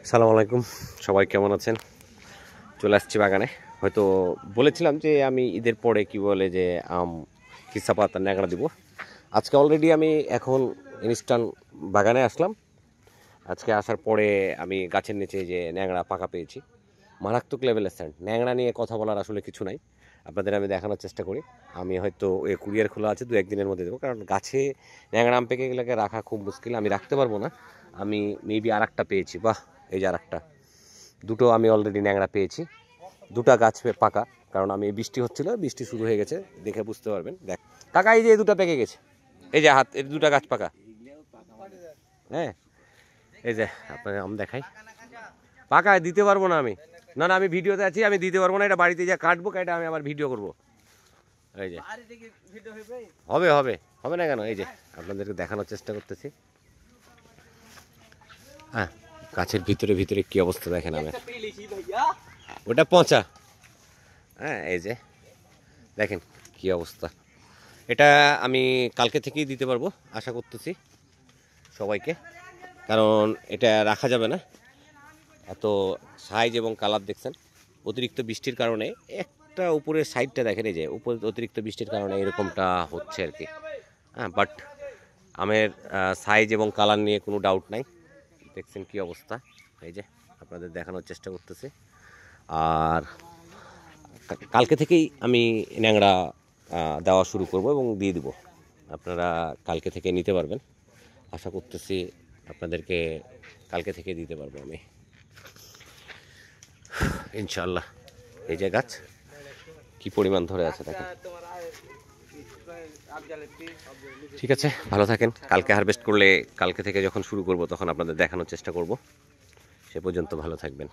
আসসালামু আলাইকুম, সবাই কেমন আছেন? চলে আসছি বাগানে। হয়তো বলেছিলাম যে আমি ঈদের পরে কি বলে যে কিসা পাতা ন্যাংরা দিব। আজকে অলরেডি আমি এখন ইনস্ট্যান্ট বাগানে আসলাম। আজকে আসার পরে আমি গাছের নিচে যে ন্যাংরা পাকা পেয়েছি, মারাত্মক লেভেলের স্যান্ড। ন্যাংরা নিয়ে কথা বলার আসলে কিছু নাই, আপনাদের আমি দেখানোর চেষ্টা করি। আমি হয়তো ওই কুরিয়ার খোলা আছে, 2-1 দিনের মধ্যে দেবো, কারণ গাছে ন্যাংরা আম পেকে গেলে রাখা খুব মুশকিল, আমি রাখতে পারবো না। আমি মেবি আর একটা পেয়েছি, বাহ এই যে আর একটা, দুটো আমি অলরেডি ন্যাংরা পেয়েছি। দুটা গাছ পাকা, কারণ আমি বৃষ্টি হচ্ছিল, বৃষ্টি শুরু হয়ে গেছে, দেখে বুঝতে পারবেন। দেখ কাকা, এই যে দুটো পেকে গেছে, এই যে হাত, এই দুটা গাছ পাকা। হ্যাঁ, এই যে আপনাকে আম দেখাই, পাকা দিতে পারবো না আমি। না না, আমি ভিডিওতে আছি, আমি দিতে পারবো না। এটা বাড়িতে যা কাটবো, কেটে আমি আবার ভিডিও করবো। এই যে হবে হবে হবে না কেন, এই যে আপনাদেরকে দেখানোর চেষ্টা করতেছি। হ্যাঁ, গাছের ভিতরে ভিতরে কি অবস্থা দেখেন আমি, ওটা পচা। হ্যাঁ, এই যে দেখেন কি অবস্থা। এটা আমি কালকে থেকেই দিতে পারবো আশা করতেছি সবাইকে, কারণ এটা রাখা যাবে না। এত সাইজ এবং কালার দেখছেন, অতিরিক্ত বৃষ্টির কারণে একটা উপরের সাইডটা দেখেন, এই যে উপর অতিরিক্ত বৃষ্টির কারণে এরকমটা হচ্ছে আর কি। হ্যাঁ, বাট আমের সাইজ এবং কালার নিয়ে কোনো ডাউট নাই। দেখছেন কি অবস্থা, এই যে আপনাদের দেখানোর চেষ্টা করতেছি। আর কালকে থেকেই আমি ন্যাংরা দেওয়া শুরু করব এবং দিয়ে দিব। আপনারা কালকে থেকে নিতে পারবেন, আশা করতেছি আপনাদেরকে কালকে থেকে দিতে পারবো আমি ইনশাল্লাহ। এই যে গাছ কি পরিমাণ ধরে আছে দেখেন। ঠিক আছে, ভালো থাকেন। কালকে হারভেস্ট করলে, কালকে থেকে যখন শুরু করব তখন আপনাদের দেখানোর চেষ্টা করব। সে পর্যন্ত ভালো থাকবেন।